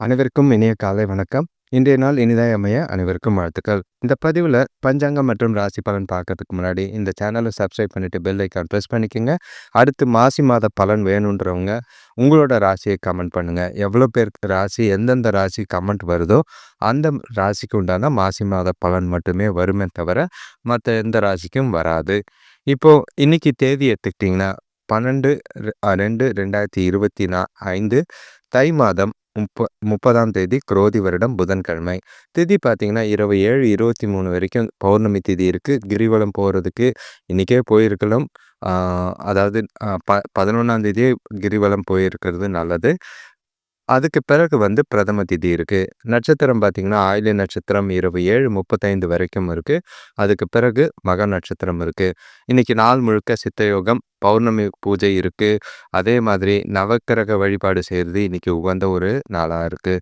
அனைவருக்கும் இனிய காலை வணக்கம். இன்றைய நாள் இனிதாய் அமைய அனைவருக்கும் வாழ்த்துக்கள். இந்த பதிவுல பஞ்சாங்கம் மற்றும் ராசி பலன் பார்க்கறதுக்கு முன்னாடி இந்த சேனலை சப்ஸ்கிரைப் பண்ணிட்டு பெல் ஐக்கான் பிரஸ் பண்ணிக்கங்க. அடுத்து மாசி மாத பலன் வேணுன்றவங்க உங்களோட ராசியை கமெண்ட் பண்ணுங்க. எவ்வளோ பேருக்கு ராசி எந்தெந்த ராசி கமெண்ட் வருதோ அந்த ராசிக்கு உண்டான மாசி மாத பலன் மட்டுமே வருமே தவிர மற்ற எந்த ராசிக்கும் வராது. இப்போ இன்னைக்கு தேதி எடுத்துக்கிட்டிங்கன்னா 12/2/2025 தை மாதம் 30ஆம் தேதி குரோதி வருடம் புதன்கிழமை. திதி பார்த்தீங்கன்னா இரவு 7:23 வரைக்கும் பௌர்ணமி திதி இருக்குது. கிரிவலம் போகிறதுக்கு இன்றைக்கே போயிருக்கலாம். அதாவது 11ஆம் தேதியே கிரிவலம் போயிருக்கிறது நல்லது. அதுக்கு பிறகு பிரதம திதி இருக்குது. நட்சத்திரம் பார்த்தீங்கன்னா ஆயில்ய நட்சத்திரம் இரவு 7:35 வரைக்கும் இருக்குது. அதுக்கு பிறகு மக நட்சத்திரம் இருக்குது. இன்றைக்கி நாள் முழுக்க சித்தயோகம், பௌர்ணமி பூஜை இருக்குது. அதே மாதிரி நவக்கிரக வழிபாடு செய்கிறது இன்றைக்கி உகந்த ஒரு நாளாக இருக்குது.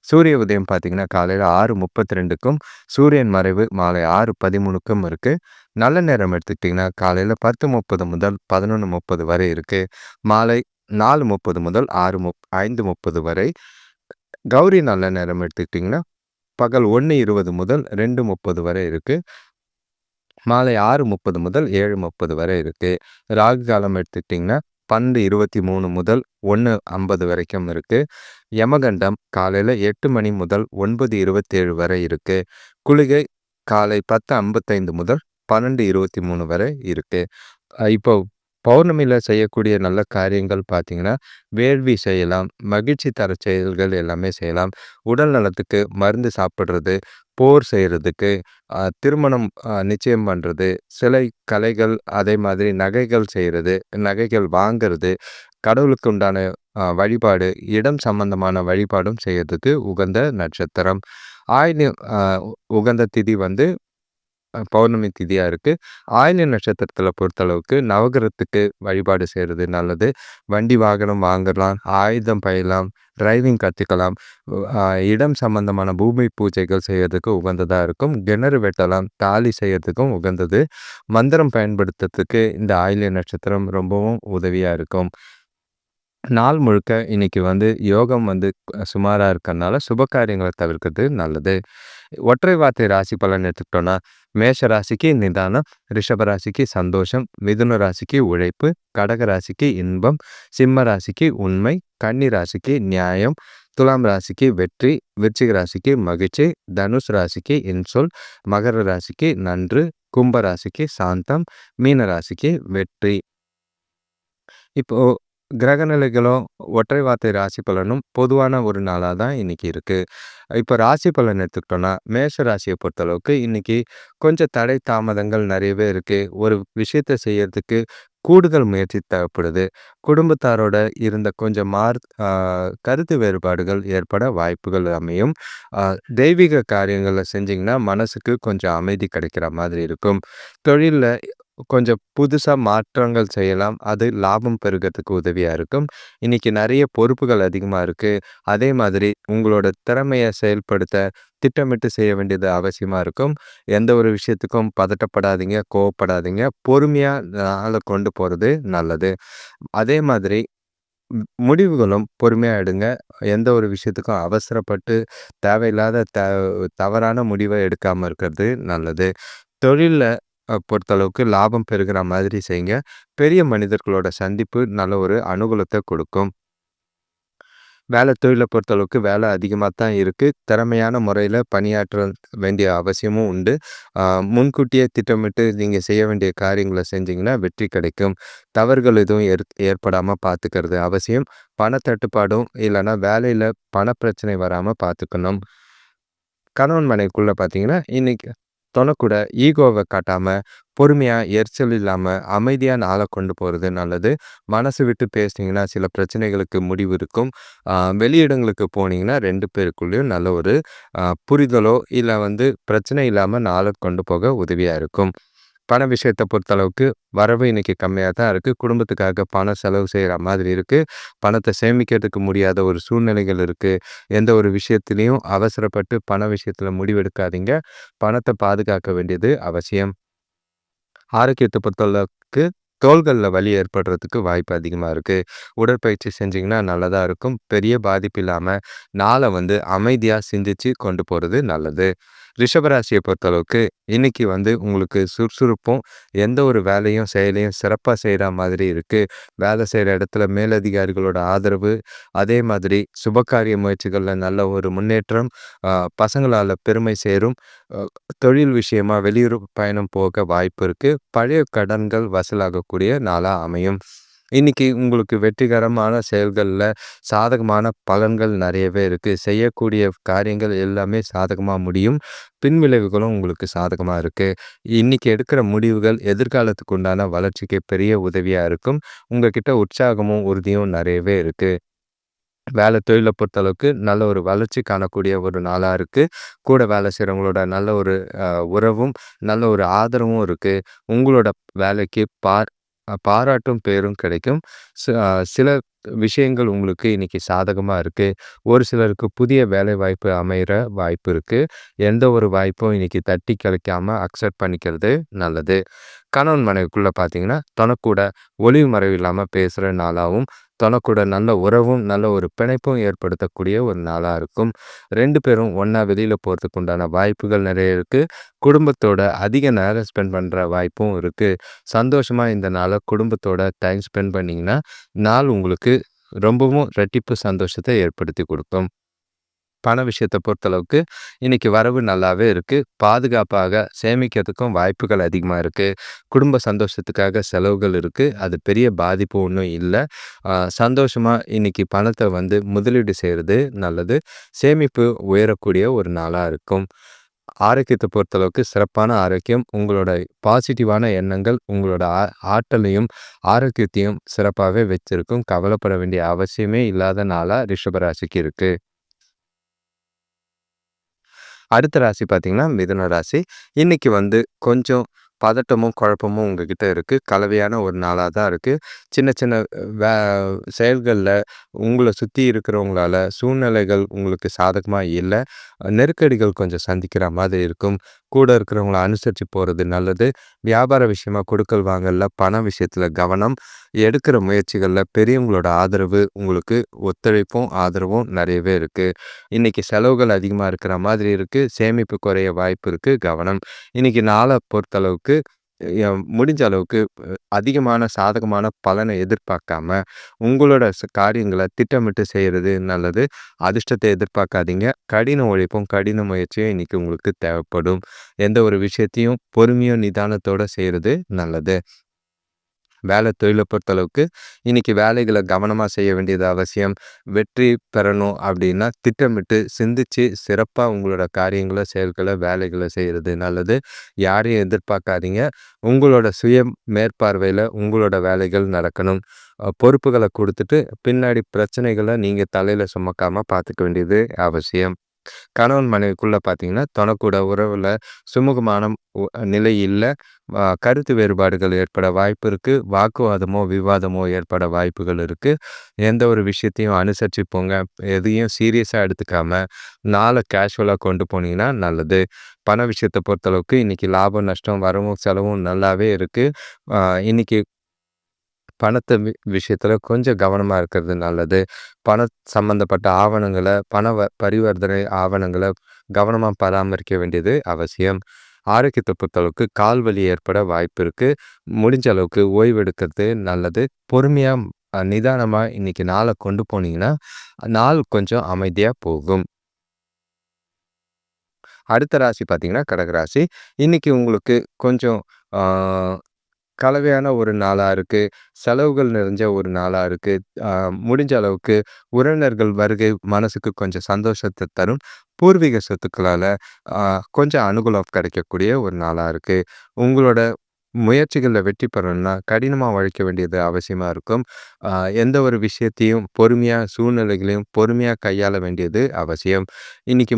சூரிய உதயம் பார்த்திங்கன்னா காலையில் 6:32க்கும் சூரியன் மறைவு மாலை 6:13க்கும் இருக்குது. நல்ல நேரம் எடுத்துக்கிட்டிங்கன்னா காலையில் 10:30 முதல் 11:30 வரை இருக்குது. மாலை 4:30 முதல் 5:30 வரை. கௌரி நல்ல நேரம் எடுத்துக்கிட்டிங்கன்னா பகல் 1:20 முதல் 2:30 வரை இருக்குது. மாலை 6:30 முதல் 7:30 வரை இருக்குது. ராகு காலம் எடுத்துக்கிட்டிங்கன்னா 12:23 முதல் 1:50 வரைக்கும் இருக்குது. யமகண்டம் காலையில் 8 மணி முதல் 9:27 வரை இருக்குது. குளிகை காலை 10:55 முதல் 12:23 வரை இருக்குது. இப்போ பௌர்ணமியில் செய்யக்கூடிய நல்ல காரியங்கள் பார்த்திங்கன்னா வேள்வி செய்யலாம், மகிழ்ச்சி தர செயல்கள் எல்லாமே செய்யலாம். உடல் நலத்துக்கு மருந்து சாப்பிட்றது, போர் செய்கிறதுக்கு, திருமணம் நிச்சயம் பண்ணுறது, சிலை கலைகள், அதே மாதிரி நகைகள் செய்கிறது, நகைகள் வாங்கிறது, கடவுளுக்கு உண்டான வழிபாடு, இடம் சம்பந்தமான வழிபாடும் செய்யறதுக்கு உகந்த நட்சத்திரம். உகந்த திதி பௌர்ணமி திதியாக இருக்குது. ஆயில்ய நட்சத்திரத்தில் பொறுத்தளவுக்கு நவகிரகத்துக்கு வழிபாடு செய்கிறது நல்லது. வண்டி வாகனம் வாங்கலாம், ஆயுதம் பயிலாம், டிரைவிங் கற்றுக்கலாம், இடம் சம்பந்தமான பூமி பூஜைகள் செய்கிறதுக்கு உகந்ததாக இருக்கும். கிணறு வெட்டலாம், தாலி செய்கிறதுக்கும் உகந்தது. மந்திரம் பயன்படுத்துறதுக்கு இந்த ஆயில்ய நட்சத்திரம் ரொம்பவும் உதவியாக இருக்கும். நாள் முழுக்க இன்னைக்கு யோகம் சுமாராக இருக்கிறதுனால சுப காரியங்களை தவிர்க்கிறது நல்லது. ஒற்றை வார்த்தை ராசி பலன் எடுத்துக்கிட்டோன்னா மேஷ ராசிக்கு நிதானம், ரிஷப ராசிக்கு சந்தோஷம், மிதுன ராசிக்கு உழைப்பு, கடக ராசிக்கு இன்பம், சிம்ம ராசிக்கு உண்மை, கன்னி ராசிக்கு நியாயம், துலாம் ராசிக்கு வெற்றி, விருச்சிக ராசிக்கு மகிழ்ச்சி, தனுஷ் ராசிக்கு இன்சொல், மகர ராசிக்கு நன்று, கும்ப ராசிக்கு சாந்தம், மீன ராசிக்கு வெற்றி. இப்போ கிரகநிலைகளும் ஒற்றை வார்த்தை ராசி பலனும் பொதுவான ஒரு நாளாக தான் இன்றைக்கி இருக்குது. இப்போ ராசி பலன் எடுத்துக்கிட்டோன்னா மேஷ ராசியை பொறுத்தளவுக்கு இன்றைக்கி கொஞ்சம் தடை தாமதங்கள் நிறையவே இருக்குது. ஒரு விஷயத்தை செய்யறதுக்கு கூடுதல் முயற்சி தேவைப்படுது. குடும்பத்தாரோட இருந்த கொஞ்சம் கருத்து வேறுபாடுகள் ஏற்பட வாய்ப்புகள் அமையும். தெய்வீக காரியங்களை செஞ்சிங்கன்னா மனசுக்கு கொஞ்சம் அமைதி கிடைக்கிற மாதிரி இருக்கும். தொழிலில் கொஞ்சம் புதுசாக மாற்றங்கள் செய்யலாம். அது லாபம் பெருகிறதுக்கு உதவியாக இருக்கும். இன்றைக்கி நிறைய பொறுப்புகள் அதிகமாக இருக்குது. அதே மாதிரி உங்களோட திறமையை செயல்படுத்த திட்டமிட்டு செய்ய வேண்டியது அவசியமாக இருக்கும். எந்த ஒரு விஷயத்துக்கும் பதட்டப்படாதீங்க, கோவப்படாதீங்க. பொறுமையாக நாளை கொண்டு போகிறது நல்லது. அதே மாதிரி முடிவுகளும் பொறுமையாக எடுங்க. எந்த ஒரு விஷயத்துக்கும் அவசரப்பட்டு தேவையில்லாத தவறான முடிவை எடுக்காமல் இருக்கிறது நல்லது. தொழிலில் பொறுத்தளவுக்கு லாபம் பெறுகிற மாதிரி செய்யுங்க. பெரிய மனிதர்களோட சந்திப்பு நல்ல ஒரு அனுகூலத்தை கொடுக்கும். வேலை தொழிலை பொறுத்தளவுக்கு வேலை அதிகமாக தான் இருக்குது. திறமையான முறையில் பணியாற்ற வேண்டிய அவசியமும் உண்டு. முன்கூட்டியே திட்டமிட்டு நீங்கள் செய்ய வேண்டிய காரியங்களை செஞ்சிங்கன்னா வெற்றி கிடைக்கும். தவறுகள் எதுவும் ஏற்படாமல் பார்த்துக்கிறது அவசியம். பணத்தட்டுப்பாடும் இல்லைன்னா வேலையில் பணப்பிரச்சனை வராமல் பார்த்துக்கணும். கணவன் மனைவிக்குள்ளே பார்த்தீங்கன்னா இன்றைக்கி தொணக்கூட ஈகோவை காட்டாமல் பொறுமையாக எரிச்சல் இல்லாமல் அமைதியாக நாளை கொண்டு போகிறது நல்லது. மனசு விட்டு பேசினீங்கன்னா சில பிரச்சனைகளுக்கு முடிவு இருக்கும். வெளியிடங்களுக்கு போனீங்கன்னா 2 பேருக்குள்ளேயும் நல்ல ஒரு புரிதலோ இல்லை பிரச்சனை இல்லாமல் நாளை கொண்டு போக உதவியாக இருக்கும். பண விஷயத்தை பொறுத்தளவுக்கு வரவு இன்றைக்கி கம்மியாக தான் இருக்குது. குடும்பத்துக்காக பணம் செலவு செய்கிற மாதிரி இருக்குது. பணத்தை சேமிக்கிறதுக்கு முடியாத ஒரு சூழ்நிலைகள் இருக்குது. எந்த ஒரு விஷயத்துலையும் அவசரப்பட்டு பண விஷயத்தில் முடிவெடுக்காதீங்க. பணத்தை பாதுகாக்க வேண்டியது அவசியம். ஆரோக்கியத்தை பொறுத்தளவுக்கு தோள்கள்ல வலி ஏற்படுறதுக்கு வாய்ப்பு அதிகமா இருக்கு. உடற்பயிற்சி செஞ்சீங்கன்னா நல்லதா இருக்கும். பெரிய பாதிப்பு இல்லாம நாள அமைதியா சிந்திச்சு கொண்டு போறது நல்லது. ரிஷபராசிய பொறுத்தளவுக்கு இன்னைக்கு உங்களுக்கு சுறுசுறுப்பும், எந்த ஒரு வேலையும் செயலையும் சிறப்பா செய்ற மாதிரி இருக்கு. வேலை செய்ற இடத்துல மேலதிகாரிகளோட ஆதரவு, அதே மாதிரி சுபகாரிய முயற்சிகள்ல நல்ல ஒரு முன்னேற்றம், அ பசங்களால பெருமை சேரும். அ தொழில் விஷயமா வெளியூர் பயணம் போக வாய்ப்பு இருக்கு. பழைய கடன்கள் வசூலாகக்கூடிய நாளா அமையும். இன்னைக்கு உங்களுக்கு வெற்றிகரமான செயல்கள்ல சாதகமான பலன்கள் நிறையவே இருக்கு. செய்யக்கூடிய காரியங்கள் எல்லாமே சாதகமா முடியும். பின்விளைவுகளும் உங்களுக்கு சாதகமா இருக்கு. இன்னைக்கு எடுக்கிற முடிவுகள் எதிர்காலத்துக்கு உண்டான வளர்ச்சிக்கு பெரிய உதவியா இருக்கும். உங்ககிட்ட உற்சாகமும், உறுதியும் நிறையவே இருக்கு. வேலை தொழில பொறுத்தளவுக்கு நல்ல ஒரு வளர்ச்சி காணக்கூடிய ஒரு நாளா இருக்கு. கூட வேலை செய்றவங்களோட நல்ல ஒரு உறவும், நல்ல ஒரு ஆதரவும் இருக்கு. உங்களோட வேலைக்கு பாராட்டும் பேரும் கிடைக்கும். ச சில விஷயங்கள் உங்களுக்கு இன்னைக்கு சாதகமா இருக்கு. ஒரு சிலருக்கு புதிய வேலைவாய்ப்பு அமையற வாய்ப்பு இருக்கு. எந்த ஒரு வாய்ப்பும் இன்னைக்கு தட்டி கழிக்காம அக்செப்ட் பண்ணிக்கிறது நல்லது. கணவன் மனைவிக்குள்ள பார்த்தீங்கன்னா, தனக்கூட ஒளிவு மறைவு இல்லாம பேசுற நாளாவும், தனக்கூட நல்ல உறவும், நல்ல ஒரு பிணைப்பும் ஏற்படுத்தக்கூடிய ஒரு நாளா இருக்கும். 2 பேரும் ஒண்ணா வெளியில போறதுக்கு உண்டான வாய்ப்புகள் நெறைய இருக்கு. குடும்பத்தோட அதிக நேரம் ஸ்பெண்ட் பண்ற வாய்ப்பும் இருக்கு. சந்தோஷமா இந்த நாள குடும்பத்தோட டைம் ஸ்பெண்ட் பண்ணீங்கன்னா, நாள் உங்களுக்கு ரொம்பவும் ரெட்டிப்பு சந்தோஷத்த ஏற்படுத்திக் குடுக்கும். பண விஷயத்த பொறுத்தளவுக்கு இன்னைக்கு வரவு நல்லாவே இருக்கு. பாதுகாப்பாக சேமிக்கிறதுக்கும் வாய்ப்புகள் அதிகமா இருக்கு. குடும்ப சந்தோஷத்துக்காக செலவுகள் இருக்கு. அது பெரிய பாதிப்பு ஒண்ணும் இல்ல. சந்தோஷமா இன்னைக்கு பணத்த முதலீடு செய்றது நல்லது. சேமிப்பு உயரக்கூடிய ஒரு நாளா இருக்கும். ஆரோக்கியத்த பொறுத்தளவுக்கு சிறப்பான ஆரோக்கியம். உங்களோட பாசிட்டிவான எண்ணங்கள் உங்களோட ஆற்றலையும், ஆரோக்கியத்தையும் சிறப்பாவே வச்சிருக்கும். கவலைப்பட வேண்டிய அவசியமே இல்லாத நாளா ரிஷபராசிக்கு இருக்கு. அடுத்த ராசி பார்த்தீங்கன்னா, மிதுன ராசி. இன்னைக்கு கொஞ்சம் பதட்டமும், குழப்பமும் உங்ககிட்ட இருக்கு. கலவையான ஒரு நாளா தான் இருக்கு. சின்ன சின்ன வே செயல்கள்ல உங்கள சுத்தி இருக்கிறவங்களால சூழ்நிலைகள் உங்களுக்கு சாதகமா இல்ல. நெருக்கடிகள் கொஞ்சம் சந்திக்கிற மாதிரி இருக்கும். கூட இருக்கிறவங்கள அனுசரிச்சு போறது நல்லது. வியாபார விஷயமா கொடுக்கல் வாங்கல்ல, பண விஷயத்துல கவனம். எடுக்கிற முயற்சிகள்ல பெரியவங்களோட ஆதரவு உங்களுக்கு ஒத்துழைப்பும், ஆதரவும் நிறையவே இருக்கு. இன்னைக்கு செலவுகள் அதிகமா இருக்கிற மாதிரி இருக்கு. சேமிப்பு குறைய வாய்ப்பு இருக்கு. கவனம். இன்னைக்கு நாள பொறுத்தளவுக்கு முடிஞ்ச அளவுக்கு அதிகமான சாதகமான பலனை எதிர்பார்க்காம, உங்களோட காரியங்கள திட்டமிட்டு செய்றது நல்லது. அதிர்ஷ்டத்த எதிர்பார்க்காதீங்க. கடின உழைப்பும், கடின முயற்சியும் இன்னைக்கு உங்களுக்கு தேவைப்படும். எந்த ஒரு விஷயத்தையும் பொறுமையும், நிதானத்தோட செய்றது நல்லது. வேலை தொழில பொறுத்தளவுக்கு, இன்னைக்கு வேலைகள கவனமா செய்ய வேண்டியது அவசியம். வெற்றி பெறணும் அப்படின்னா, திட்டமிட்டு சிந்திச்சு சிறப்பா உங்களோட காரியங்கள, செயல்கள, வேலைகள செய்றது நல்லது. யாரையும் எதிர்பார்க்காதீங்க. உங்களோட சுய மேற்பார்வையில உங்களோட வேலைகள் நடக்கணும். பொறுப்புகள குடுத்துட்டு, பின்னாடி பிரச்சனைகள நீங்க தலையில சுமக்காம பார்த்துக்க வேண்டியது அவசியம். கணவன் மனைவிக்குள்ள பார்த்தீங்கன்னா, தனக்கூட உறவுல சுமூகமான ஒ நிலை இல்ல. கருத்து வேறுபாடுகள் ஏற்பட வாய்ப்பு இருக்கு. வாக்குவாதமோ, விவாதமோ ஏற்பட வாய்ப்புகள் இருக்கு. எந்த ஒரு விஷயத்தையும் அனுசரிச்சு போங்க. எதையும் சீரியஸா எடுத்துக்காம, நாள கேஷுவலா கொண்டு போனீங்கன்னா நல்லது. பண விஷயத்த பொறுத்தளவுக்கு இன்னைக்கு லாபம், நஷ்டம், வரவும், செலவும் நல்லாவே இருக்கு. அ இன்னைக்கு பணத்த விஷயத்துல கொஞ்சம் கவனமா இருக்கிறது நல்லது. சம்பந்தப்பட்ட ஆவணங்கள, பண பரிவர்த்தனை ஆவணங்கள கவனமா பராமரிக்க வேண்டியது அவசியம். ஆரோக்கியத்த பொறுத்தளவுக்கு கால் வலி ஏற்பட வாய்ப்பு இருக்கு. முடிஞ்ச அளவுக்கு ஓய்வு எடுக்கிறது நல்லது. பொறுமையா, நிதானமா இன்னைக்கு நாள கொண்டு போனீங்கன்னா, நாள் கொஞ்சம் அமைதியா போகும். அடுத்த ராசி பார்த்தீங்கன்னா, கடகராசி. இன்னைக்கு உங்களுக்கு கொஞ்சம் ஆ கலவையான ஒரு நாளா இருக்கு. செலவுகள் நிறைஞ்ச ஒரு நாளா இருக்கு. அ முடிஞ்ச அளவுக்கு உறவினர்கள் வருகை மனசுக்கு கொஞ்சம் சந்தோஷத்த தரும். பூர்வீக சொத்துக்களால அ கொஞ்சம் அனுகூலம் கிடைக்கக்கூடிய ஒரு நாளா இருக்கு. உங்களோட முயற்சிகள்ல வெற்றி பெறணும்னா, கடினமா உழைக்க வேண்டியது அவசியமா இருக்கும். அ எந்த ஒரு விஷயத்தையும் பொறுமையா, சூழ்நிலைகளையும் பொறுமையா கையாள வேண்டியது அவசியம். இன்னைக்கு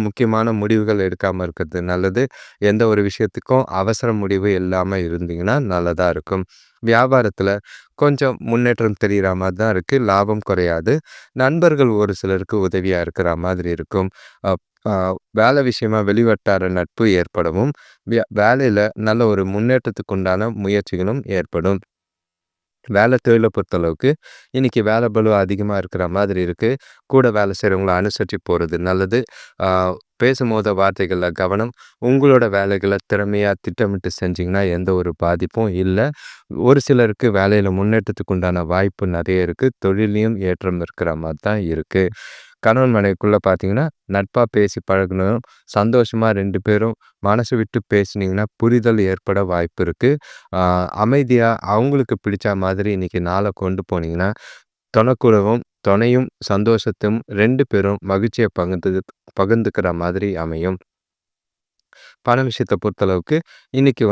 முக்கியமான முடிவுகள் எடுக்காம இருக்கிறது நல்லது. எந்த ஒரு விஷயத்துக்கும் அவசர முடிவு இல்லாம இருந்தீங்கன்னா நல்லதா இருக்கும். வியாபாரத்துல கொஞ்சம் முன்னேற்றம் தெரியிற மாரி தான் இருக்கு. லாபம் குறையாது. நண்பர்கள் ஒரு சிலருக்கு உதவியா இருக்கிற மாதிரி இருக்கும். அப் அ வேலை விஷயமா வெளிவட்டார நட்பு ஏற்படவும், வேலையில நல்ல ஒரு முன்னேற்றத்துக்கு உண்டான முயற்சிகளும் ஏற்படும். வேலை தொழில பொறுத்தளவுக்கு, இன்னைக்கு வேலை பளு அதிகமா இருக்கிற மாதிரி இருக்கு. கூட வேலை செய்றவங்கள அனுசரிச்சு போறது நல்லது. ஆ பேசும்போது வார்த்தைகள்ல கவனம். உங்களோட வேலைகள திறமையா திட்டமிட்டு செஞ்சீங்கன்னா, எந்த ஒரு பாதிப்பும் இல்ல. ஒரு சிலருக்கு வேலையில முன்னேற்றத்துக்கு உண்டான வாய்ப்பு நெறைய இருக்கு. தொழில்லயும் ஏற்றம் இருக்கிற மாரி தான் இருக்கு. கணவன் மனைவிக்குள்ள பார்த்தீங்கன்னா, நட்பா பேசி பழகணும். சந்தோஷமா 2 பேரும் மனசு விட்டு பேசுனீங்கன்னா, புரிதல் ஏற்பட வாய்ப்பு இருக்கு. ஆ அமைதியா அவங்களுக்கு பிடிச்ச மாதிரி இன்னைக்கு நாள கொண்டு போனீங்கன்னா, தொணக்கூடவும் துணையும் சந்தோஷத்தையும் 2 பேரும் மகிழ்ச்சிய பகிர்ந்துக்கிற மாதிரி அமையும். பண விஷயத்த பொறுத்தளவுக்கு, இன்னைக்கு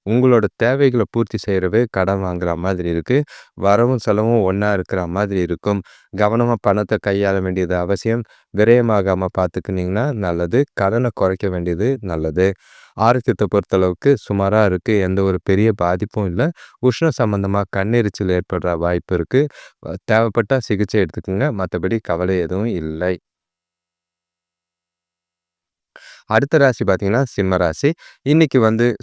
உங்களோட தேவைகள பூர்த்தி செய்றவே கடன் வாங்குற மாதிரி இருக்கு. வரவும் செலவும் ஒண்ணா இருக்கிற மாதிரி இருக்கும். கவனமா பணத்த கையாள வேண்டியது அவசியம். விரயமாகாம பார்த்துக்கினீங்கன்னா நல்லது. கடன குறைக்க வேண்டியது நல்லது. ஆரோக்கியத்த பொறுத்தளவுக்கு சுமாரா இருக்கு. எந்த ஒரு பெரிய பாதிப்பும் இல்ல. உஷ்ணம் சம்மந்தமா கண்ணெரிச்சல் ஏற்படுற வாய்ப்பு இருக்கு. தேவைப்பட்டா சிகிச்சை எடுத்துக்கங்க. மத்தபடி கவலை எதுவும் இல்லை. அடுத்த ராசி பார்த்தீங்கன்னா, சிம்ம ராசி. இன்னைக்கு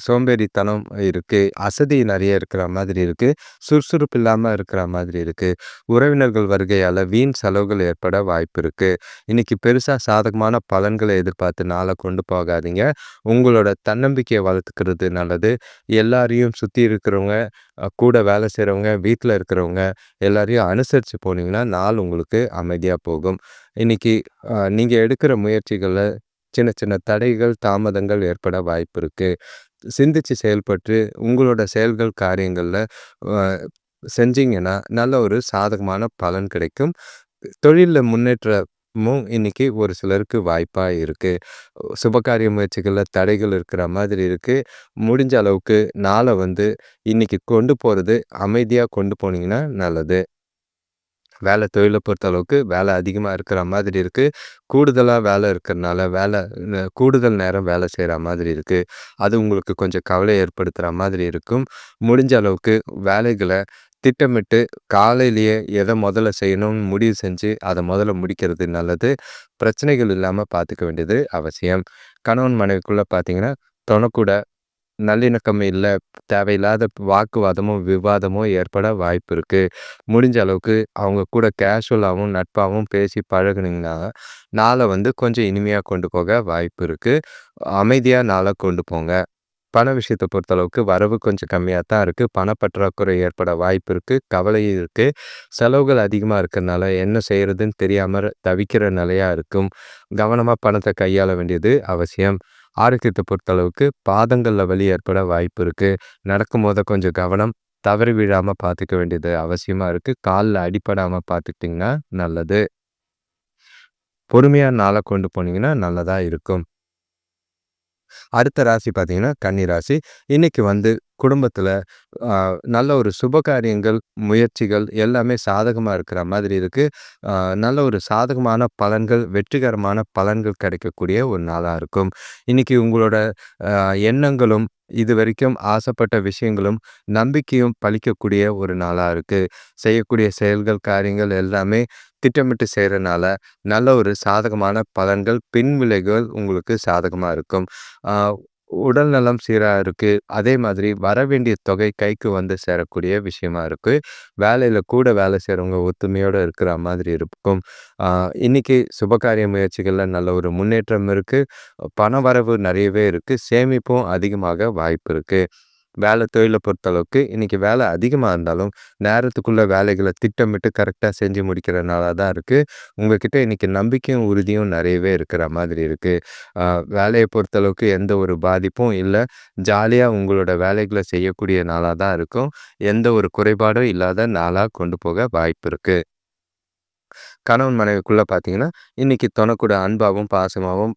சோம்பேறித்தனம் இருக்கு. அசதி நெறைய இருக்கிற மாதிரி இருக்கு. சுறுசுறுப்பு இல்லாம இருக்கிற மாதிரி இருக்கு. உறவினர்கள் வருகையால வீண் செலவுகள் ஏற்பட வாய்ப்பு இருக்கு. இன்னைக்கு பெருசா சாதகமான பலன்கள எதிர்பார்த்து நாள கொண்டு போகாதீங்க. உங்களோட தன்னம்பிக்கைய வளர்த்துக்கிறது நல்லது. எல்லாரையும் சுத்தி இருக்கிறவங்க, கூட வேலை செய்றவங்க, வீட்ல இருக்கிறவங்க எல்லாரையும் அனுசரிச்சு போனீங்கன்னா, நாள் உங்களுக்கு அமைதியா போகும். இன்னைக்கு நீங்க எடுக்கிற முயற்சிகள்ல சின்ன சின்ன தடைகள், தாமதங்கள் ஏற்பட வாய்ப்பு இருக்கு. சிந்திச்சு செயல்பட்டு உங்களோட செயல்கள், காரியங்கள்ல அ செஞ்சீங்கன்னா, நல்ல ஒரு சாதகமான பலன் கிடைக்கும். தொழில்ல முன்னேற்றமும் இன்னைக்கு ஒரு சிலருக்கு வாய்ப்பா இருக்கு. சுபகாரிய முயற்சிகள்ல தடைகள் இருக்கிற மாதிரி இருக்கு. முடிஞ்ச அளவுக்கு நாள இன்னைக்கு கொண்டு போறது அமைதியா கொண்டு போனீங்கன்னா நல்லது. வேலை தொழில பொறுத்த அளவுக்கு வேலை அதிகமா இருக்கிற மாதிரி இருக்கு. கூடுதலா வேலை இருக்கிறனால கூடுதல் நேரம் வேலை செய்ற மாதிரி இருக்கு. அது உங்களுக்கு கொஞ்சம் கவலை ஏற்படுத்துற மாதிரி இருக்கும். முடிஞ்ச அளவுக்கு வேலைகள திட்டமிட்டு காலையிலேயே எத முதல்ல செய்யணும்னு முடிவு செஞ்சு, அத முதல்ல முடிக்கிறது நல்லது. பிரச்சனைகள் இல்லாம பார்த்துக்க வேண்டியது அவசியம். கணவன் மனைவிக்குள்ள பார்த்தீங்கன்னா, தொணக்கூட நல்லிணக்கம் இல்ல. தேவையில்லாத வாக்குவாதமும், விவாதமும் ஏற்பட வாய்ப்பு இருக்கு. முடிஞ்ச அளவுக்கு அவங்க கூட கேஷுவலாவும், நட்பாவும் பேசி பழகுனீங்கன்னா, நாள கொஞ்சம் இனிமையா கொண்டு போக வாய்ப்பு இருக்கு. அமைதியா நாள கொண்டு போங்க. பண விஷயத்த பொறுத்தளவுக்கு வரவு கொஞ்சம் கம்மியா தான் இருக்கு. பணப்பற்றாக்குறை ஏற்பட வாய்ப்பு இருக்கு. கவலை இருக்கு. செலவுகள் அதிகமா இருக்கறனால என்ன செய்றதுன்னு தெரியாம தவிக்கிற நிலையா இருக்கும். கவனமா பணத்த கையாள வேண்டியது அவசியம். ஆரோக்கியத்த பொறுத்தளவுக்கு பாதங்கள்ல வலி ஏற்பட வாய்ப்பு இருக்கு. நடக்கும்போது கொஞ்சம் கவனம். தவறி விழாம பார்த்துக்க வேண்டியது அவசியமா இருக்கு. கால்ல அடிபடாம பார்த்துக்கிட்டீங்கன்னா நல்லது. பொறுமையா நாள கொண்டு போனீங்கன்னா நல்லதா இருக்கும். அடுத்த ராசி பார்த்தீங்கன்னா, கன்னி ராசி. இன்னைக்கு குடும்பத்தில அ நல்ல ஒரு சுப காரியங்கள், முயற்சிகள் எல்லாமே சாதகமா இருக்கிற மாதிரி இருக்கு. அ நல்ல ஒரு சாதகமான பலன்கள், வெற்றிகரமான பலன்கள் கிடைக்கக்கூடிய ஒரு நாளா இருக்கும். இன்னைக்கு உங்களோட எண்ணங்களும், இதுவரைக்கும் ஆசைப்பட்ட விஷயங்களும், நம்பிக்கையும் பலிக்கக்கூடிய ஒரு நாளா இருக்கு. செய்யக்கூடிய செயல்கள், காரியங்கள் எல்லாமே திட்டமிட்டு செய்றனால, நல்ல ஒரு சாதகமான பலன்கள், பின்விளைவுகள் உங்களுக்கு சாதகமா இருக்கும். ஆ உடல் நலம் சீரா இருக்கு. அதே மாதிரி வரவேண்டிய தொகை கைக்கு சேரக்கூடிய விஷயமா இருக்கு. வேலையில கூட வேலை செய்றவங்க ஒத்துமையோட இருக்கிற மாதிரி இருக்கும். ஆ இன்னைக்கு சுபகாரிய முயற்சிகள்ல நல்ல ஒரு முன்னேற்றம் இருக்கு. பணவரவு நெறையவே இருக்கு. சேமிப்பும் அதிகமாக வாய்ப்பு இருக்கு. வேலை தொழில பொறுத்தளவுக்கு இன்னைக்கு வேலை அதிகமா இருந்தாலும், நேரத்துக்குள்ள வேலைகள திட்டமிட்டு கரெக்ட்டா செஞ்சு முடிக்கிறனால தான் இருக்கு. உங்ககிட்ட இன்னைக்கு நம்பிக்கையும், உறுதியும் நெறையவே இருக்கிற மாதிரி இருக்கு. அ வேலைய பொறுத்தளவுக்கு எந்த ஒரு பாதிப்பும் இல்ல. ஜாலியா உங்களோட வேலைகள செய்யக்கூடிய நாளா தான் இருக்கும். எந்த ஒரு குறைபாடும் இல்லாத நாளா கொண்டு போக வாய்ப்பு இருக்கு. கணவன் மனைவிக்குள்ள பார்த்தீங்கன்னா, இன்னைக்கு தொணக்கூட அன்பாவும், பாசமாவும்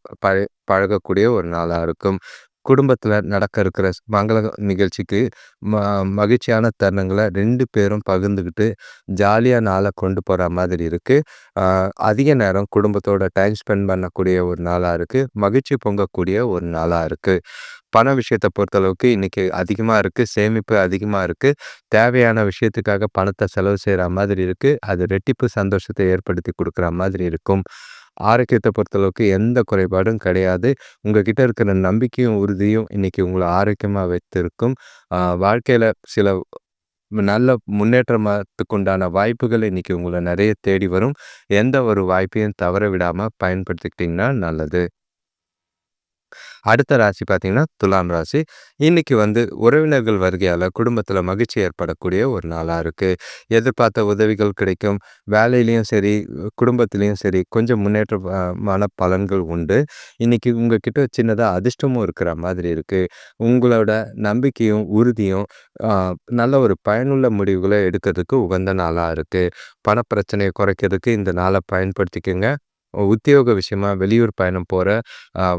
பழகக்கூடிய ஒரு நாளா இருக்கும். குடும்பத்தில நடக்க இருக்கிற மங்கள நிகழ்ச்சிக்கு ம மகிழ்ச்சியான தருணங்கள 2 பேரும் பகிர்ந்துகிட்டு, ஜாலியா நாள கொண்டு போற மாதிரி இருக்கு. அ அதிக நேரம் குடும்பத்தோட டைம் ஸ்பெண்ட் பண்ணக்கூடிய ஒரு நாளா இருக்கு. மகிழ்ச்சி பொங்கக்கூடிய ஒரு நாளா இருக்கு. பண விஷயத்த பொறுத்தளவுக்கு இன்னைக்கு அதிகமா இருக்கு. சேமிப்பு அதிகமா இருக்கு. தேவையான விஷயத்துக்காக பணத்த செலவு செய்ற மாதிரி இருக்கு. அது ரெட்டிப்பு சந்தோஷத்த ஏற்படுத்தி குடுக்குற மாதிரி இருக்கும். ஆரோக்கியத்த பொறுத்தளவுக்கு எந்த குறைபாடும் கிடையாது. உங்ககிட்ட இருக்கிற நம்பிக்கையும், உறுதியும் இன்னைக்கு உங்கள ஆரோக்கியமா வைத்திருக்கும். வாழ்க்கையில சில நல்ல முன்னேற்றத்துக்கு உண்டான வாய்ப்புகள் இன்னைக்கு உங்கள நெறைய தேடி வரும். எந்த ஒரு வாய்ப்பையும் தவற விடாம பயன்படுத்திக்கிட்டீங்கன்னா நல்லது. அடுத்த ராசி பார்த்தீங்கன்னா, துலாம் ராசி. இன்னைக்கு உறவினர்கள் வருகையால குடும்பத்தில மகிழ்ச்சி ஏற்படக்கூடிய ஒரு நாளா இருக்கு. எதிர்பார்த்த உதவிகள் கிடைக்கும். வேலையிலயும் சரி, குடும்பத்திலயும் சரி கொஞ்சம் மான பலன்கள் உண்டு. இன்னைக்கு உங்ககிட்ட சின்னதா அதிர்ஷ்டமும் இருக்கிற மாதிரி இருக்கு. உங்களோட நம்பிக்கையும், உறுதியும் அ நல்ல ஒரு பயனுள்ள முடிவுகள எடுக்கிறதுக்கு உகந்த நாளா இருக்கு. பணப்பிரச்சனைய குறைக்கிறதுக்கு இந்த நாள பயன்படுத்திக்கங்க. உத்தியோக விஷயமா வெளியூர் பயணம் போற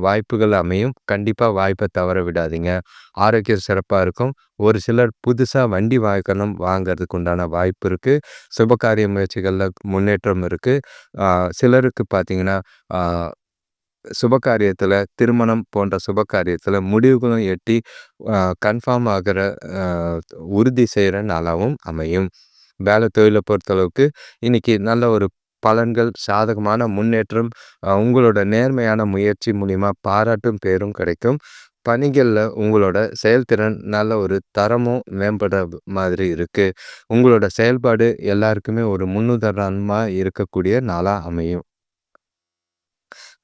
வாய்ப்புகள் அமையும். கண்டிப்பா வாய்ப்ப தவற விடாதீங்க. ஆரோக்கியம் சிறப்பா இருக்கும். ஒரு சிலர் புதுசா வண்டி வாங்குறதுக்கு உண்டான வாய்ப்பு இருக்கு. சுபகாரிய முயற்சிகள்ல முன்னேற்றம் இருக்கு. ஆ சிலருக்கு பார்த்தீங்கன்னா, ஆ சுபகாரியத்துல திருமணம் போன்ற சுபகாரியத்துல முடிவுகளும் எட்டி அ கன்ஃபார்ம் ஆகுற அ உறுதி செய்ற நாளாவும் அமையும். வேலை தொழில பொறுத்தளவுக்கு இன்னைக்கு நல்ல ஒரு பலன்கள், சாதகமான முன்னேற்றம், உங்களோட நேர்மையான முயற்சி மூலியமா பாராட்டும் பேரும் கிடைக்கும். பணிகள்ல உங்களோட செயல்திறன் நல்ல ஒரு தரமும் மேம்படுற மாதிரி இருக்கு. உங்களோட செயல்பாடு எல்லாருக்குமே ஒரு முன்னுதாரணமா இருக்கக்கூடிய நாளா அமையும்.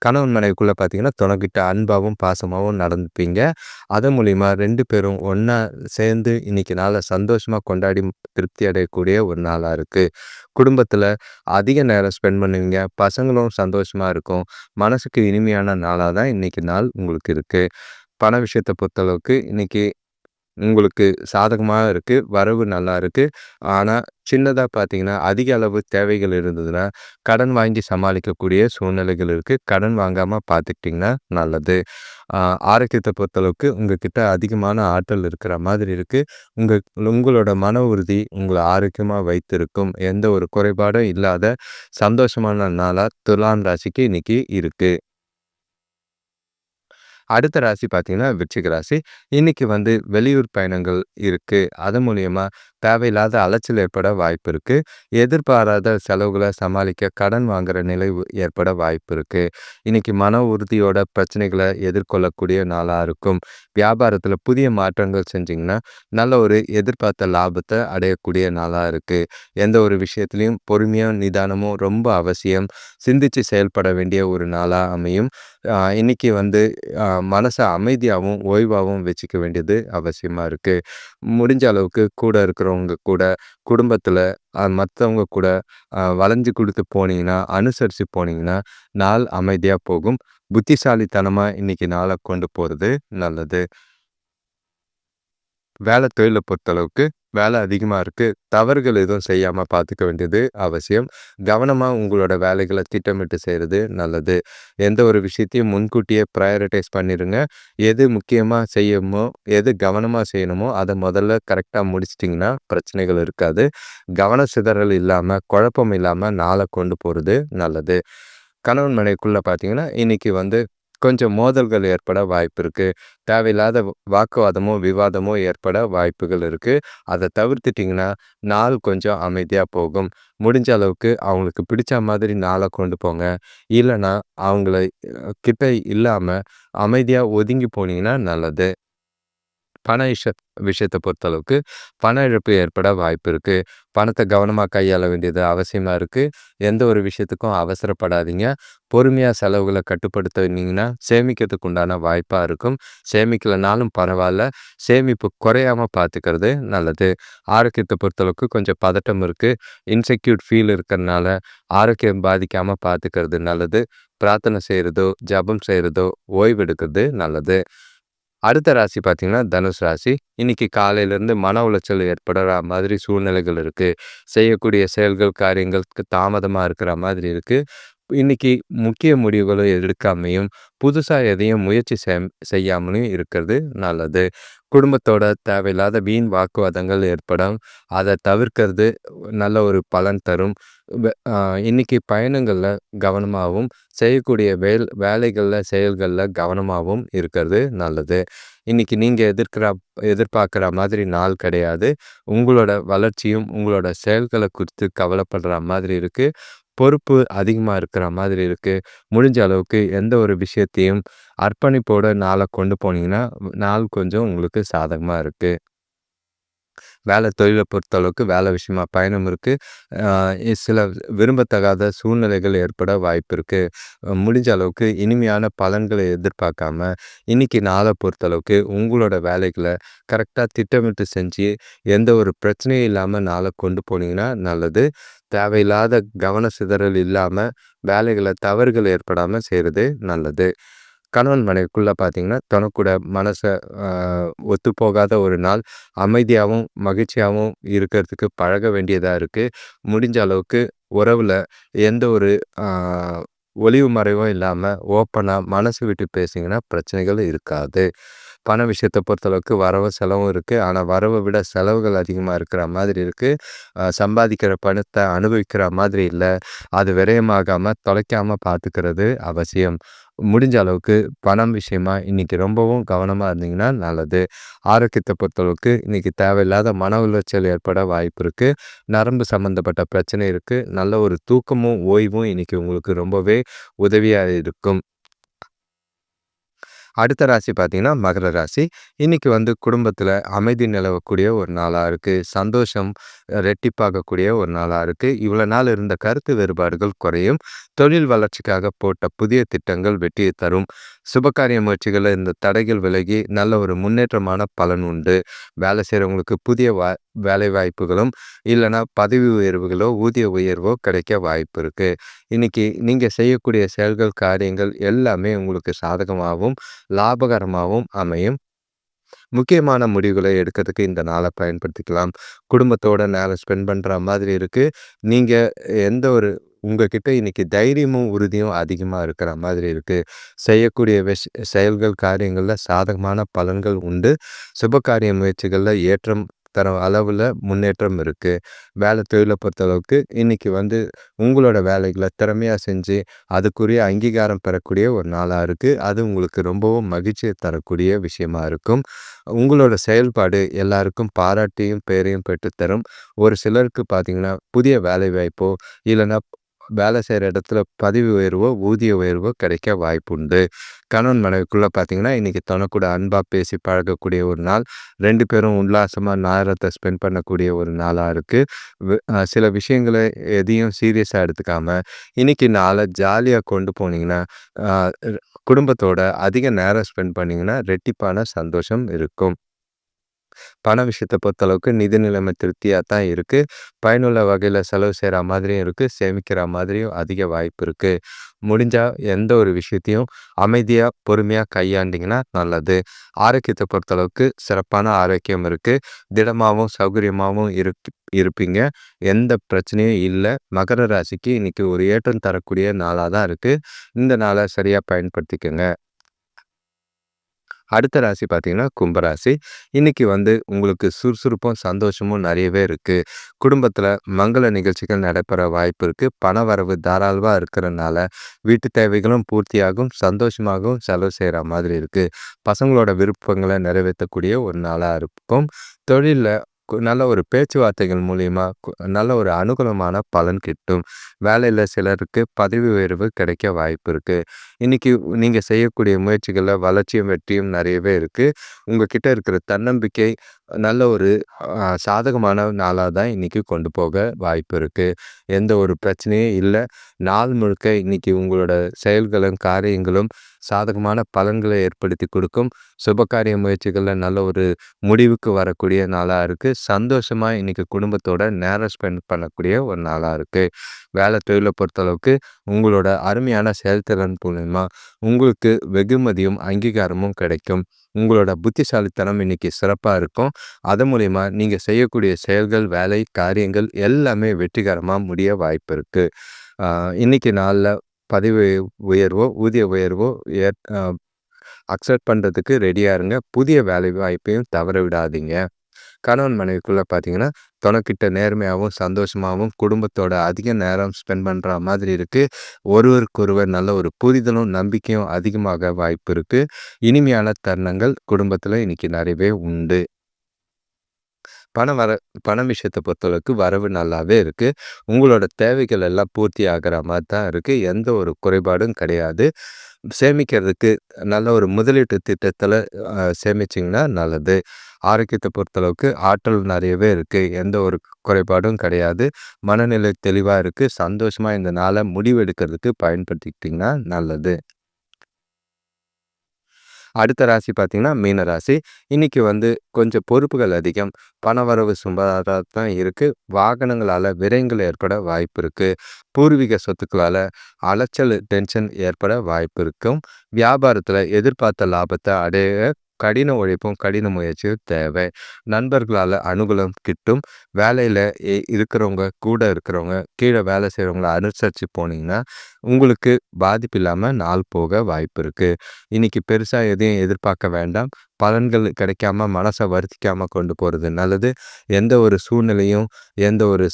கணவன் மனைவிக்குள்ள பார்த்தீங்கன்னா, துணைக்கிட்ட அன்பாவும், பாசமாவும் நடந்துப்பீங்க. அதன் மூலியமா 2 பேரும் ஒண்ணா சேர்ந்து இன்னைக்கு நாள சந்தோஷமா கொண்டாடி திருப்தி அடையக்கூடிய ஒரு நாளா இருக்கு. குடும்பத்தில அதிக நேரம் ஸ்பெண்ட் பண்ணுவீங்க. பசங்களும் சந்தோஷமா இருக்கும். மனசுக்கு இனிமையான நாளா தான் இன்னைக்கு நாள் உங்களுக்கு இருக்கு. பண விஷயத்த பொறுத்தளவுக்கு இன்னைக்கு உங்களுக்கு சாதகமா இருக்கு. வரவு நல்லா இருக்கு. ஆனா, சின்னதா பார்த்தீங்கன்னா, அதிக அளவு தேவைகள் இருந்ததுன்னா, கடன் வாங்கி சமாளிக்கக்கூடிய சூழ்நிலைகள் இருக்கு. கடன் வாங்காம பார்த்துக்கிட்டீங்கன்னா நல்லது. ஆ ஆரோக்கியத்த பொறுத்தளவுக்கு உங்ககிட்ட அதிகமான ஆற்றல் இருக்கிற மாதிரி இருக்கு. உங்க உங்களோட மன உறுதி உங்கள ஆரோக்கியமா வைத்திருக்கும். எந்த ஒரு குறைபாடும் இல்லாத சந்தோஷமான நாளா துலாம் ராசிக்கு இன்னைக்கு இருக்கு. அடுத்த ராசி பார்த்தீங்கன்னா, விருச்சிக ராசி. இன்னைக்கு வெளியூர் பயணங்கள் இருக்கு. அது மூலியமா தேவையில்லாத அலைச்சல் ஏற்பட வாய்ப்பு இருக்கு. எதிர்பாராத செலவுகள சமாளிக்க கடன் வாங்குற நிலை ஏற்பட வாய்ப்பு இருக்கு. இன்னைக்கு மன உறுதியோட பிரச்சனைகள எதிர்கொள்ளக்கூடிய நாளா இருக்கும். வியாபாரத்தில புதிய மாற்றங்கள் செஞ்சீங்கன்னா, நல்ல ஒரு எதிர்பார்த்த லாபத்த அடையக்கூடிய நாளா இருக்கு. எந்த ஒரு விஷயத்திலயும் பொறுமையும், நிதானமும் ரொம்ப அவசியம். சிந்திச்சு செயல்பட வேண்டிய ஒரு நாளா அமையும். இன்னைக்கு மனச அமைதியாவும், ஓய்வாவும் வச்சுக்க வேண்டியது அவசியமா இருக்கு. முடிஞ்ச அளவுக்கு கூட இருக்கிறவங்க கூட, குடும்பத்தில மத்தவங்க கூட வளைஞ்சு கொடுத்து போனீங்கன்னா, அனுசரிச்சு போனீங்கன்னா, நாள் அமைதியா போகும். புத்திசாலித்தனமா இன்னைக்கு நாள கொண்டு போறது நல்லது. வேலை தொழில பொறுத்தளவுக்கு வேலை அதிகமா இருக்கு. தவறுகள் எதுவும் செய்யாம பார்த்துக்க வேண்டியது அவசியம். கவனமா உங்களோட வேலைகள திட்டமிட்டு செய்றது நல்லது. எந்த ஒரு விஷயத்தையும் முன்கூட்டியே ப்ரையாரிட்டைஸ் பண்ணிருங்க. எது முக்கியமா செய்யணுமோ, எது கவனமா செய்யணுமோ, அத முதல்ல கரெக்ட்டா முடிச்சுட்டீங்கன்னா, பிரச்சனைகள் இருக்காது. கவன சிதறல் இல்லாம, குழப்பம் இல்லாம நாள கொண்டு போறது நல்லது. கணவன் மனைவிக்குள்ள பார்த்தீங்கன்னா, இன்னைக்கு கொஞ்சம் மோதல்கள் ஏற்பட வாய்ப்பு இருக்கு. தேவையில்லாத வாக்குவாதமோ, விவாதமோ ஏற்பட வாய்ப்புகள் இருக்கு. அத தவிர்த்துட்டீங்கன்னா, நாள் கொஞ்சம் அமைதியா போகும். முடிஞ்ச அளவுக்கு அவங்களுக்கு பிடிச்ச மாதிரி நாள கொண்டு போங்க. இல்லன்னா, அவங்கள கிட்ட இல்லாம அமைதியா ஒதுங்கி போனீங்கன்னா நல்லது. பண விஷயத்த பொறுத்தளவுக்கு பண இழப்பு ஏற்பட வாய்ப்பு இருக்கு. பணத்த கவனமா கையாள வேண்டியது அவசியமா இருக்கு. எந்த ஒரு விஷயத்துக்கும் அவசரப்படாதீங்க. பொறுமையா செலவுகள கட்டுப்படுத்துனீங்கன்னா, சேமிக்கிறதுக்கு உண்டான வாய்ப்பா இருக்கும். சேமிக்கலனாலும் பரவால்ல. சேமிப்பு குறையாம பார்த்துக்கிறது நல்லது. ஆரோக்கியத்த பொறுத்தளவுக்கு கொஞ்சம் பதட்டம் இருக்கு. இன்செக்யூர் ஃபீல் இருக்கறனால ஆரோக்கியம் பாதிக்காம பார்த்துக்கிறது நல்லது. பிரார்த்தனை செய்றதோ, ஜெபம் செய்றதோ, ஓய்வு எடுக்கிறது நல்லது. அடுத்த ராசி பார்த்தீங்கன்னா, தனுசு ராசி. இன்னைக்கு காலையிலேருந்து மன உளைச்சல் ஏற்படுற மாதிரி சூழ்நிலைகள் இருக்கு. செய்யக்கூடிய செயல்கள், காரியங்களுக்கு தாமதமா இருக்கிற மாதிரி இருக்கு. இன்னைக்கு முக்கிய முடிவுகள எடுக்காமயும், புதுசா எதையும் முயற்சி செய்யாமலும் இருக்கிறது நல்லது. குடும்பத்தோட தேவையில்லாத வீண் வாக்குவாதங்கள் ஏற்படும். அத தவிர்க்கிறது நல்ல ஒரு பலன் தரும். வெ அ இன்னைக்கு பயணங்கள்ல கவனமாவும், செய்யக்கூடிய வேலைகள்ல, செயல்கள்ல கவனமாவும் இருக்கிறது நல்லது. இன்னைக்கு நீங்க எதிர்பார்க்கிற மாதிரி நாள் கிடையாது. உங்களோட வளர்ச்சியும், உங்களோட செயல்கள குறித்து கவலைப்படுற மாதிரி இருக்கு. பொறுப்பு அதிகமா இருக்கிற மாதிரி இருக்கு. முடிஞ்ச அளவுக்கு எந்த ஒரு விஷயத்தையும் அர்ப்பணிப்போட நாள கொண்டு போனீங்கன்னா, நாள் கொஞ்சம் உங்களுக்கு சாதகமா இருக்கு. தொழிலை பொறுத்தளவுக்கு வேலை விஷயமா பயணம் இருக்குது. சில விரும்பத்தகாத சூழ்நிலைகள் ஏற்பட வாய்ப்பு இருக்குது. முடிஞ்ச அளவுக்கு இனிமையான பலன்களை எதிர்பார்க்காம இன்னைக்கு நாளை பொறுத்தளவுக்கு உங்களோட வேலைகளை கரெக்டாக திட்டமிட்டு செஞ்சு எந்த ஒரு பிரச்சனையும் இல்லாமல் நாளை கொண்டு போனீங்கன்னா நல்லது. தேவையில்லாத கவன சிதறல் இல்லாமல் வேலைகளை தவறுகள் ஏற்படாமல் செய்கிறது நல்லது. கணவன் மனைவிக்குள்ள பார்த்தீங்கன்னா தனக்கூட மனசை ஒத்துப்போகாத ஒரு நாள் அமைதியாகவும் மகிழ்ச்சியாகவும் இருக்கிறதுக்கு பழக வேண்டியதாக இருக்குது. முடிஞ்ச அளவுக்கு உறவில் எந்த ஒரு ஒளிவு மறைவும் இல்லாமல் ஓப்பனாக மனசு விட்டு பேசிங்கன்னா பிரச்சனைகள் இருக்காது. பண விஷயத்தை பொறுத்தளவுக்கு வரவு செலவும் இருக்குது. ஆனால் வரவை விட செலவுகள் அதிகமாக இருக்கிற மாதிரி இருக்குது. சம்பாதிக்கிற பணத்தை அனுபவிக்கிற மாதிரி இல்லை. அது விரயமாகாமல் தொலைக்காமல் பார்த்துக்கிறது அவசியம். முடிஞ்ச அளவுக்கு பணம் விஷயமா இன்னைக்கு ரொம்பவும் கவனமாக இருந்தீங்கன்னா நல்லது. ஆரோக்கியத்தை பொறுத்தளவுக்கு இன்னைக்கு தேவையில்லாத மன உளைச்சல் ஏற்பட வாய்ப்பு இருக்குது. நரம்பு சம்மந்தப்பட்ட பிரச்சனை இருக்குது. நல்ல ஒரு தூக்கமும் ஓய்வும் இன்னைக்கு உங்களுக்கு ரொம்பவே உதவியாக இருக்கும். அடுத்த ராசி பார்த்தீங்கன்னா மகர ராசி. இன்னைக்கு குடும்பத்தில் அமைதி நிலவக்கூடிய ஒரு நாளாக இருக்குது. சந்தோஷம் ரெட்டிப்பாகக்கூடிய ஒரு நாளாக இருக்குது. இவ்வளோ நாள் இருந்த கருத்து வேறுபாடுகள் குறையும். தொழில் வளர்ச்சிக்காக போட்ட புதிய திட்டங்கள் வெற்றியை தரும். சுபகாரிய முயற்சிகளில் இந்த தடைகள் விலகி நல்ல ஒரு முன்னேற்றமான பலன் உண்டு. வேலை செய்கிறவங்களுக்கு புதிய வேலை வாய்ப்புகளும் இல்லைன்னா பதவி உயர்வுகளோ ஊதிய உயர்வோ கிடைக்க வாய்ப்பு இருக்குது. இன்னைக்கு நீங்கள் செய்யக்கூடிய செயல்கள் காரியங்கள் எல்லாமே உங்களுக்கு சாதகமாகவும் லாபகரமாகவும் அமையும். முக்கியமான முடிவுகளை எடுக்கிறதுக்கு இந்த நாளை பயன்படுத்திக்கலாம். குடும்பத்தோட நேரம் ஸ்பெண்ட் பண்ணுற மாதிரி இருக்குது. நீங்கள் எந்த ஒரு உங்ககிட்ட இன்னைக்கு தைரியமும் உறுதியும் அதிகமாக இருக்கிற மாதிரி இருக்குது. செய்யக்கூடிய செயல்கள் காரியங்களில் சாதகமான பலன்கள் உண்டு. சுபகாரிய முயற்சிகளில் ஏற்றம் தர அளவில் முன்னேற்றம் இருக்குது. வேலை தொழிலை பொறுத்தளவுக்கு இன்னைக்கு உங்களோட வேலைகளை திறமையாக செஞ்சு அதுக்குரிய அங்கீகாரம் பெறக்கூடிய ஒரு நாளாக இருக்குது. அது உங்களுக்கு ரொம்பவும் மகிழ்ச்சியை தரக்கூடிய விஷயமா இருக்கும். உங்களோட செயல்பாடு எல்லாருக்கும் பாராட்டியும் பெயரையும் பெற்றுத்தரும். ஒரு சிலருக்கு பார்த்தீங்கன்னா புதிய வேலை வாய்ப்போ இல்லைன்னா வேலை செய்கிற இடத்துல பதவி உயர்வோ ஊதிய உயர்வோ கிடைக்க வாய்ப்புண்டு. கணவன் மனைவிக்குள்ளே பார்த்தீங்கன்னா இன்றைக்கி தனக்கூட அன்பாக பேசி பழகக்கூடிய ஒரு நாள். 2 பேரும் உல்லாசமாக நேரத்தை ஸ்பெண்ட் பண்ணக்கூடிய ஒரு நாளாக இருக்குது. சில விஷயங்களை எதையும் சீரியஸாக எடுத்துக்காமல் இன்றைக்கி நாளை ஜாலியாக கொண்டு போனீங்கன்னா குடும்பத்தோட அதிக நேரம் ஸ்பெண்ட் பண்ணிங்கன்னா ரெட்டிப்பான சந்தோஷம் இருக்கும். பண விஷயத்தை பொறுத்தளவுக்கு நிதி நிலைமை திருப்தியாக தான் இருக்குது. பயனுள்ள வகையில் செலவு செய்கிற மாதிரியும் இருக்குது. சேமிக்கிற மாதிரியும் அதிக வாய்ப்பு இருக்குது. முடிஞ்சால் எந்த ஒரு விஷயத்தையும் அமைதியாக பொறுமையாக கையாண்டிங்கன்னா நல்லது. ஆரோக்கியத்தை பொறுத்தளவுக்கு சிறப்பான ஆரோக்கியம் இருக்குது. திடமாகவும் சௌகரியமாகவும் இருப்பீங்க. எந்த பிரச்சனையும் இல்லை. மகர ராசிக்கு இன்னைக்கு ஒரு ஏற்றம் தரக்கூடிய நாளாக தான் இருக்குது. இந்த நாளை சரியாக பயன்படுத்திக்கோங்க. அடுத்த ராசி பார்த்தீங்கன்னா கும்பராசி. இன்னைக்கு உங்களுக்கு சுறுசுறுப்பும் சந்தோஷமும் நிறையவே இருக்குது. குடும்பத்தில் மங்கள நிகழ்ச்சிகள் நடைபெற வாய்ப்பு இருக்குது. பண வரவு தாராளமாக இருக்கிறனால வீட்டு தேவைகளும் பூர்த்தியாகும். சந்தோஷமாகவும் செலவு செய்கிற மாதிரி இருக்குது. பசங்களோட விருப்பங்களை நிறைவேற்றக்கூடிய ஒரு நாளாக இருக்கும். தொழிலில் நல்ல ஒரு பேச்சுவார்த்தைகள் மூலிமா நல்ல ஒரு அனுகூலமான பலன் கிட்டும். வேலையில் சிலருக்கு பதவி உயர்வு கிடைக்க வாய்ப்பு இருக்குது. இன்றைக்கி நீங்கள் செய்யக்கூடிய முயற்சிகளில் வளர்ச்சியும் வெற்றியும் நிறையவே இருக்குது. உங்ககிட்ட இருக்கிற தன்னம்பிக்கை நல்ல ஒரு சாதகமான நாளாக தான் இன்றைக்கி கொண்டு போக வாய்ப்பு இருக்குது. எந்த ஒரு பிரச்சனையும் இல்லை. நாள் முழுக்க இன்றைக்கி உங்களோட செயல்களும் காரியங்களும் சாதகமான பலன்களை ஏற்படுத்தி கொடுக்கும். சுபகாரிய முயற்சிகளில் நல்ல ஒரு முடிவுக்கு வரக்கூடிய நாளாக இருக்குது. சந்தோஷமாக இன்றைக்கி குடும்பத்தோட நேரம் ஸ்பெண்ட் பண்ணக்கூடிய ஒரு நாளாக இருக்குது. வேலை தொழிலை பொறுத்தளவுக்கு உங்களோட அருமையான செயல்திறன் மூலமா உங்களுக்கு வெகுமதியும் அங்கீகாரமும் கிடைக்கும். உங்களோட புத்திசாலித்தனம் இன்னைக்கு சிறப்பாக இருக்கும். அது மூலிமா நீங்கள் செய்யக்கூடிய செயல்கள் வேலை காரியங்கள் எல்லாமே வெற்றிகரமாக முடிய வாய்ப்பு இருக்குது. இன்னைக்கு நாளில் பதவி உயர்வோ ஊதிய உயர்வோ அக்செப்ட் பண்ணுறதுக்கு ரெடியாக இருங்க. புதிய வேலை வாய்ப்பையும் தவற விடாதீங்க. கணவன் மனைவிக்குள்ளே பார்த்தீங்கன்னா தனக்கிட்ட நேர்மையாகவும் சந்தோஷமாகவும் குடும்பத்தோட அதிக நேரம் ஸ்பெண்ட் பண்ணுற மாதிரி இருக்குது. ஒருவருக்கொருவர் நல்ல ஒரு புரிதலும் நம்பிக்கையும் அதிகமாக வாய்ப்பு இருக்குது. இனிமையான தருணங்கள் குடும்பத்தில் இன்னைக்கு நிறையவே உண்டு. பண விஷயத்தை பொறுத்தளவுக்கு வரவு நல்லாவே இருக்குது. உங்களோட தேவைகள் எல்லாம் பூர்த்தி ஆகிற மாதிரி தான் இருக்குது. எந்த ஒரு குறைபாடும் கிடையாது. சேமிக்கிறதுக்கு நல்ல ஒரு முதலீட்டு திட்டத்தில் சேமிச்சிங்கன்னா நல்லது. ஆரோக்கியத்தை பொறுத்தளவுக்கு ஆற்றல் நிறையவே இருக்குது, எந்த ஒரு குறைபாடும் கிடையாது. மனநிலை தெளிவாக இருக்குது. சந்தோஷமாக இந்த நாளை முடிவெடுக்கிறதுக்கு பயன்படுத்திக்கிட்டிங்கன்னா நல்லது. அடுத்த ராசி பார்த்தீங்கன்னா மீன ராசி. இன்னைக்கு கொஞ்சம் பொறுப்புகள் அதிகம். பணவரவு சுமாரா தான் இருக்கு. வாகனங்களால விரயங்கள் ஏற்பட வாய்ப்பு இருக்கு. பூர்வீக சொத்துக்களால அலைச்சல், டென்ஷன் ஏற்பட வாய்ப்பு இருக்கும். வியாபாரத்துல எதிர்பார்த்த லாபத்தை அடைய கடின உழைப்பும், கடின முயற்சியும் தேவை. நண்பர்களால அனுகூலம் கிட்டும். வேலையில இருக்கிறவங்க, கூட இருக்கிறவங்க, கீழே வேலை செய்றவங்கள அனுசரிச்சு போனீங்கன்னா, உங்களுக்கு பாதிப்பு இல்லாம நாள் போக வாய்ப்பு இருக்கு. இன்னைக்கு பெருசா எதையும் எதிர்பார்க்க வேண்டாம். பலன்கள் கிடைக்காம மனசை வருத்திக்காம கொண்டு போறது நல்லது. எந்த ஒரு சூழ்நிலையும், எந்த ஒரு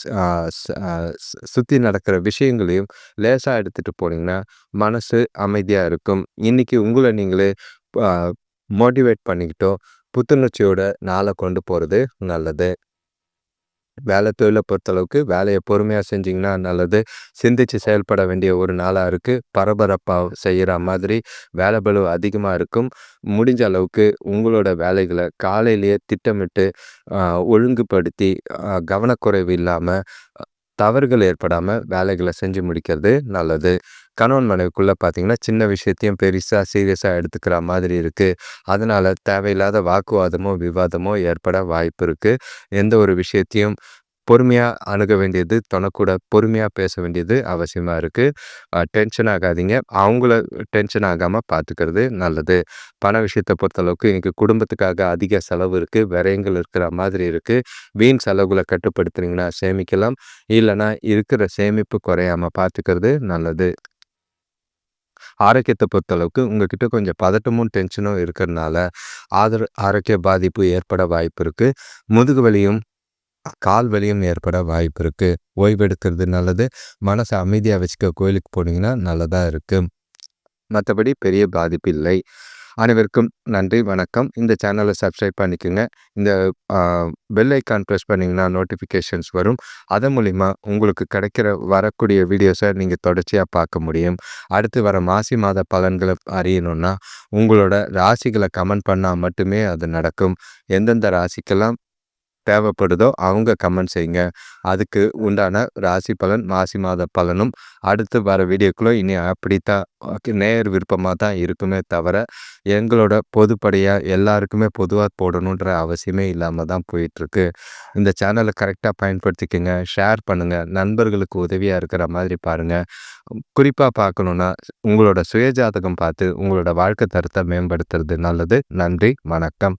சுத்தி நடக்கிற விஷயங்களையும் லேசா எடுத்துட்டு போனீங்கன்னா மனசு அமைதியா இருக்கும். இன்னைக்கு உங்களை நீங்களே மோட்டிவேட் பண்ணிக்கிட்டோ புத்துணர்ச்சியோட நாளை கொண்டு போறது நல்லது. வேலை தொழிலை பொறுத்தளவுக்கு வேலையை பொறுமையாக செஞ்சிங்கன்னா நல்லது. சிந்திச்சு செயல்பட வேண்டிய ஒரு நாளாக இருக்குது. பரபரப்பாக செய்கிற மாதிரி வேலை பளு அதிகமாக இருக்கும். முடிஞ்ச அளவுக்கு உங்களோட வேலைகளை காலையிலேயே திட்டமிட்டு ஒழுங்குபடுத்தி கவனக்குறைவு இல்லாமல் தவறுகள் ஏற்படாமல் வேலைகளை செஞ்சு முடிக்கிறது நல்லது. கணவன் மனைவிக்குள்ளே பார்த்தீங்கன்னா சின்ன விஷயத்தையும் பெருசாக சீரியஸாக எடுத்துக்கிற மாதிரி இருக்குது. அதனால் தேவையில்லாத வாக்குவாதமோ விவாதமோ ஏற்பட வாய்ப்பு இருக்குது. எந்த ஒரு விஷயத்தையும் பொறுமையாக அணுக வேண்டியது, தனக்கூட பொறுமையாக பேச வேண்டியது அவசியமாக இருக்குது. டென்ஷன் ஆகாதீங்க. அவங்கள டென்ஷன் ஆகாமல் பார்த்துக்கிறது நல்லது. பண விஷயத்தை பொறுத்தளவுக்கு இன்றைக்கி குடும்பத்துக்காக அதிக செலவு இருக்குது, விரயங்கள் இருக்கிற மாதிரி இருக்குது. வீண் செலவுகளை கட்டுப்படுத்துனீங்கன்னா சேமிக்கலாம். இல்லைன்னா இருக்கிற சேமிப்பு குறையாமல் பார்த்துக்கிறது நல்லது. ஆரோக்கியத்தை பொறுத்தளவுக்கு உங்ககிட்ட கொஞ்சம் பதட்டமும் டென்ஷனும் இருக்கிறதுனால ஆரோக்கிய பாதிப்பு ஏற்பட வாய்ப்பு இருக்குது. முதுகு வலியும் கால் வலியும் ஏற்பட வாய்ப்பு இருக்கு. ஓய்வெடுக்கிறது நல்லது. மனசை அமைதியாக வச்சுக்க கோயிலுக்கு போனீங்கன்னா நல்லதாக இருக்கு. மற்றபடி பெரிய பாதிப்பு இல்லை. அனைவருக்கும் நன்றி, வணக்கம். இந்த சேனலை சப்ஸ்கிரைப் பண்ணிக்கோங்க. இந்த பெல் ஐக்கான் ப்ரெஸ் பண்ணிங்கன்னா நோட்டிஃபிகேஷன்ஸ் வரும். அதன் மூலிமா உங்களுக்கு வரக்கூடிய வீடியோஸை நீங்கள் தொடர்ச்சியாக பார்க்க முடியும். அடுத்து வர மாசி மாத பலன்களை அறியணும்னா உங்களோட ராசிகளை கமெண்ட் பண்ணால் மட்டுமே அது நடக்கும். எந்தெந்த ராசிக்கெல்லாம் தேவைப்படுதோ அவங்க கமெண்ட் செய்யுங்க. அதுக்கு உண்டான ராசி பலன், மாசி மாத பலனும் அடுத்து வர வீடியோக்குள்ளே இனி அப்படித்தான் நேர் விருப்பமாக தான் இருக்குமே தவிர எங்களோட பொதுப்படையாக எல்லாருக்குமே பொதுவாக போடணுன்ற அவசியமே இல்லாமல் தான் போயிட்டுருக்கு. இந்த சேனலை கரெக்டாக பயன்படுத்திக்கங்க. ஷேர் பண்ணுங்கள். நண்பர்களுக்கு உதவியாக இருக்கிற மாதிரி பாருங்கள். குறிப்பாக பார்க்கணுன்னா உங்களோட சுயஜாதகம் பார்த்து உங்களோட வாழ்க்கை தரத்தை மேம்படுத்துறது நல்லது. நன்றி, வணக்கம்.